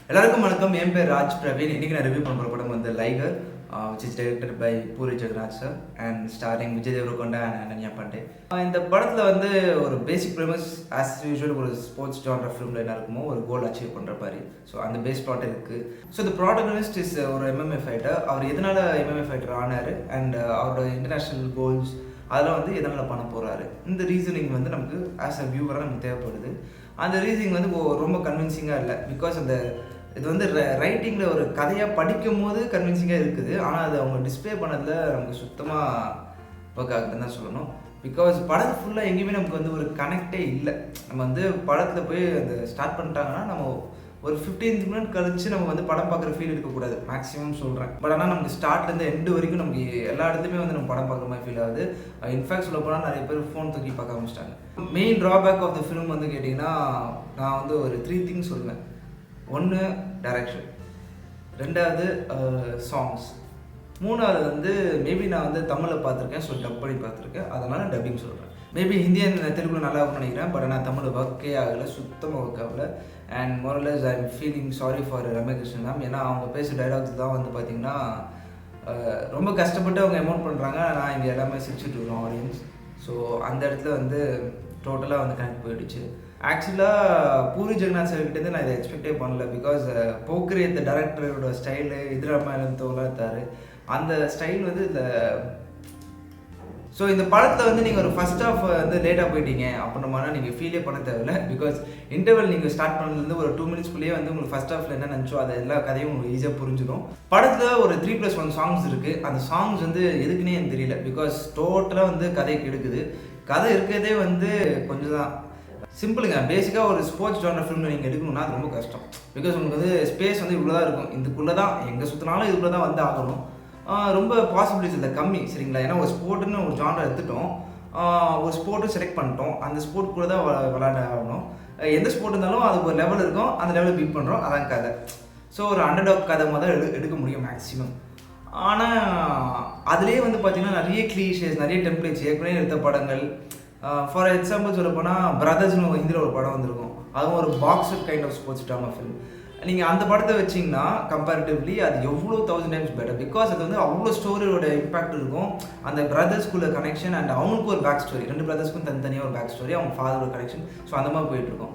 எல்லாருக்கும் வணக்கம். என் பேர் ராஜ் பிரவீன். இன்னைக்கு நான் ரிவ்யூ பண்ணுற படம் வந்து Liger, which is directed by Puri Jagannadh sir and starring Vijay Deverakonda and Ananya Panday. இந்த படத்தில் வந்து ஒரு பேசிக் ப்ரிமஸ் ஆஸ் யூஸ்வல் ஒரு ஸ்போர்ட்ஸ் ஜான்ரா ஃபிலிமில் என்ன இருக்குமோ ஒரு கோல் அச்சீவ் பண்ணுற மாதிரி. ஸோ அந்த பேஸ் ப்ளாட் இருக்குது. ஸோ இந்த ப்ராட்டகனிஸ்ட் இஸ் ஒரு MMA ஃபைட்டர். அவர் எதனால் MMA ஃபைட்டர் ஆனார் அண்ட் அவரோட இன்டர்நேஷ்னல் கோல்ஸ் அதெல்லாம் வந்து எதனால் பண்ண போகிறாரு, இந்த ரீசனிங் வந்து நமக்கு ஆஸ் அ வியூவராக நமக்கு தேவைப்படுது. அந்த ரீசனிங் வந்து ரொம்ப கன்வின்சிங்காக இல்லை. பிகாஸ் அந்த இது வந்து ரைட்டிங்கில் ஒரு கதையாக படிக்கும் போது கன்வின்சிங்காக இருக்குது. ஆனால் அது அவங்க டிஸ்பிளே பண்ணதில் நமக்கு சுத்தமாக ஒர்க் ஆகுதுன்னு தான் சொல்லணும். பிகாஸ் படத்து ஃபுல்லாக எங்கேயுமே நமக்கு வந்து ஒரு கனெக்டே இல்லை. நம்ம வந்து படத்தில் போய் அந்த ஸ்டார்ட் பண்ணிட்டாங்கன்னா நம்ம ஒரு 15 மினிட் கழிச்சு நம்ம வந்து படம் பார்க்குற ஃபீல் இருக்கக்கூடாது மேக்ஸிமம் சொல்கிறேன். பட் ஆனால் நமக்கு ஸ்டார்ட்லேருந்து எண்டு வரைக்கும் நமக்கு எல்லா இடத்துலையுமே வந்து நம்ம படம் பார்க்குற மாதிரி ஃபீல் ஆகுது. இன்ஃபேக்ட் சொல்ல போனால் நிறைய பேர் ஃபோன் தூக்கி பார்க்க ஆரம்பிச்சிட்டாங்க. Main drawback of the film வந்து கேட்டிங்கன்னா நான் வந்து ஒரு 3 திங்ஸ் சொல்லுவேன். ஒன்று டைரக்ஷன், ரெண்டாவது சாங்ஸ், மூணாவது வந்து மேபி நான் வந்து தமிழில் பார்த்துருக்கேன், ஸோ டப் பண்ணி பார்த்துருக்கேன், அதனால் டப்பிங் சொல்கிறேன். மேபி ஹிந்தி அண்ட் தெலுங்குல நல்லா இருக்கும்னு நினைக்கிறேன். பட் நான் தமிழ் ஒர்க்கே ஆகலை, சுத்தமாக ஒர்க் ஆகலை. And மோரலஸ் I am feeling sorry for Ramya Krishnan ma'am. ஏன்னா அவங்க பேசுகிற டைலாக்ஸ் தான் வந்து பார்த்திங்கன்னா ரொம்ப கஷ்டப்பட்டு அவங்க அமௌண்ட் பண்ணுறாங்க. நான் இங்கே எல்லாமே சிரிச்சுட்டு இருக்கோம் ஆடியன்ஸ். ஸோ அந்த இடத்துல வந்து டோட்டலாக வந்து கனெக்ட் போயிடுச்சு. ஆக்சுவலாக பூரி ஜெகநாத் சார்கிட்டேருந்து நான் இதை எக்ஸ்பெக்டே பண்ணல. பிகாஸ் போக்கரி இந்த டேரக்டரோட ஸ்டைலு இதிராமாயணம் தோலாத்தார் அந்த ஸ்டைல் வந்து இந்த ஸோ இந்த படத்தில் வந்து நீங்கள் ஒரு ஃபஸ்ட் ஆஃப் வந்து லேட்டாக போயிட்டீங்க அப்படின்ற மாதிரி நீங்கள் ஃபீலே பண்ண தேவையில்லை. பிகாஸ் இன்டர்வல் நீங்கள் ஸ்டார்ட் பண்ணதுலேருந்து ஒரு 2 மினிட்ஸ்க்குள்ளேயே வந்து உங்களுக்கு ஃபஸ்ட் ஆஃபில் என்ன நினச்சோ அது எல்லா கதையும் உங்களுக்கு ஈஸியாக புரிஞ்சிடும். படத்தில் ஒரு 3+1 சாங்ஸ் இருக்குது. அந்த சாங்ஸ் வந்து எதுக்குன்னே எனக்கு தெரியல. பிகாஸ் டோட்டலாக வந்து கதைக்கு எடுக்குது. கதை இருக்கிறதே வந்து கொஞ்சம் தான் சிம்பிளுங்க. பேசிக்காக ஒரு ஸ்போர்ட்ஸ் ஜானர் ஃபிலிம் நீங்கள் எடுக்கணும்னா அது ரொம்ப கஷ்டம். பிகாஸ் உங்களுக்கு வந்து ஸ்பேஸ் வந்து இவ்வளோ தான் இருக்கும். இதுக்குள்ளே தான் எங்கே சுற்றினாலும் இதுக்குள்ளே தான் வந்து ஆகணும். ரொம்ப பாசிபிலிட்டிஸ் இல்லை, கம்மி சரிங்களா. ஏன்னா ஒரு ஸ்போர்ட்டுன்னு ஒரு ஜானர் எடுத்துட்டோம், ஒரு ஸ்போர்ட்டும் செலக்ட் பண்ணிட்டோம், அந்த ஸ்போர்ட் கூட தான் விளையாட ஆகணும். எந்த ஸ்போர்ட் இருந்தாலும் அதுக்கு ஒரு லெவல் இருக்கும், அந்த லெவலில் பீட் பண்ணுறோம், அதான் கதை. ஸோ ஒரு அண்டர்டாக் கதை மாதிரி எடுக்க முடியும் மேக்ஸிமம். ஆனால் அதுலேயே வந்து பார்த்திங்கன்னா நிறைய கிளீஷேஸ், நிறைய டெம்ப்ளேட்ஸ் ஏற்கனவே எடுத்த படங்கள். ஃபார் எக்ஸாம்பிள் சொல்ல போனால் பிரதர்ஸ்னு ஹிந்தியில் ஒரு படம் வந்திருக்கும். அதுவும் ஒரு boxer kind of sports drama film. நீங்கள் அந்த படத்தை வச்சிங்கன்னா கம்பேரிட்டிவ்லி அது எவ்வளோ 1000 times பெட்டர். பிகாஸ் அது வந்து அவ்வளோ ஸ்டோரியோட இம்பாக்ட் இருக்கும். அந்த பிரதர்ஸ்குள்ள கனெக்ஷன் அண்ட் அவங்களுக்கு ஒரு பேக் ஸ்டோரி, 2 பிரதர்ஸ்க்கும் தனித்தனியாக ஒரு பேக் ஸ்டோரி, அவங்க ஃபாதரோட கனெக்ஷன். ஸோ அந்த மாதிரி போயிட்டுருக்கும்.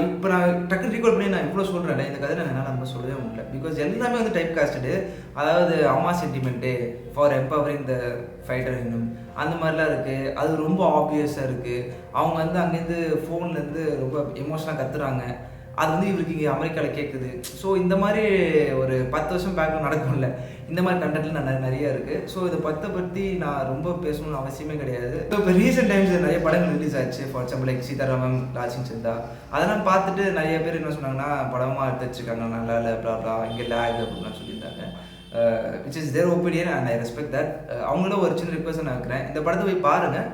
இப்போ நான் டக்கு ரீகால் பண்ணி நான் இவ்வளோ சொல்கிறேன், இந்த கதை நான் என்னால் அந்த மாதிரி சொல்லவே முடியல. பிகாஸ் எல்லாமே வந்து டைப் காஸ்டடு. அதாவது அம்மா sentiment for empowering the fighter இன்னும் அந்த மாதிரிலாம் இருக்குது. அது ரொம்ப ஆப்வியஸாக இருக்குது. அவங்க வந்து அங்கேருந்து ஃபோன்லேருந்து ரொம்ப எமோஷனாக கத்துறாங்க. அது வந்து இவருக்கு இங்கே அமெரிக்காவில் கேட்குது. ஸோ இந்த மாதிரி ஒரு 10 வருஷம் பேக்கில் நடக்கும்ல, இந்த மாதிரி கண்டென்ட்லாம் நிறைய இருக்குது. ஸோ இதை பற்றி நான் ரொம்ப பேசணும்னு அவசியமே கிடையாது. இப்போ ரீசெண்ட் டைம்ஸ் நிறைய படங்கள் ரிலீஸ் ஆச்சு. For example like Sitharaman, losing சிந்தா, அதெல்லாம் பார்த்துட்டு நிறைய பேர் என்ன சொன்னாங்கன்னா படமாக எடுத்து வச்சுருக்காங்க, நல்லா இல்லை ப்ளா இங்கே லேக் அப்படின்லாம் சொல்லியிருந்தாங்க. Which is there opinion and I respect that. அவங்கள ஒரு சின்ன ரிக்வெஸ்ட் நான் இருக்கிறேன், இந்த படத்தை போய் பாருங்கள்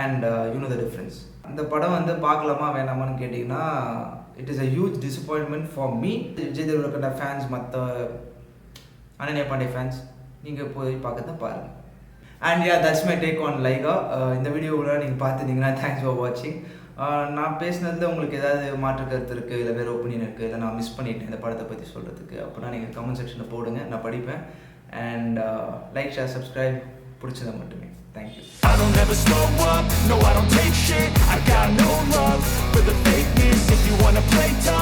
and you know the difference. இந்த படம் வந்து பார்க்கலாமா வேணாமான்னு கேட்டிங்கன்னா it is a huge disappointment for me. Vijay Deverakonda fans, மற்ற அனன்யா பாண்டே ஃபேன்ஸ், நீங்கள் போய் பார்க்கறத பாருங்கள். And yeah that's my take on Lyca. இந்த வீடியோவில் நீங்கள் பார்த்துருந்தீங்கன்னா தேங்க்ஸ் ஃபார் வாட்சிங். நான் பேசினதில் உங்களுக்கு ஏதாவது மாற்று கருத்து இருக்குது, இல்லை வேறு ஒப்பீனியன் இருக்குது, இல்லை நான் மிஸ் பண்ணிட்டேன் இந்த படத்தை பற்றி சொல்கிறதுக்கு அப்படின்னா நீங்கள் கமெண்ட் செக்ஷனில் போடுங்க, நான் படிப்பேன். அண்ட் லைக், ஷேர், சப்ஸ்கிரைப் பிடிச்சதை மட்டுமே. Thank you. I don't ever slow up, no I don't take shit. I got no love for the fakeness. If you want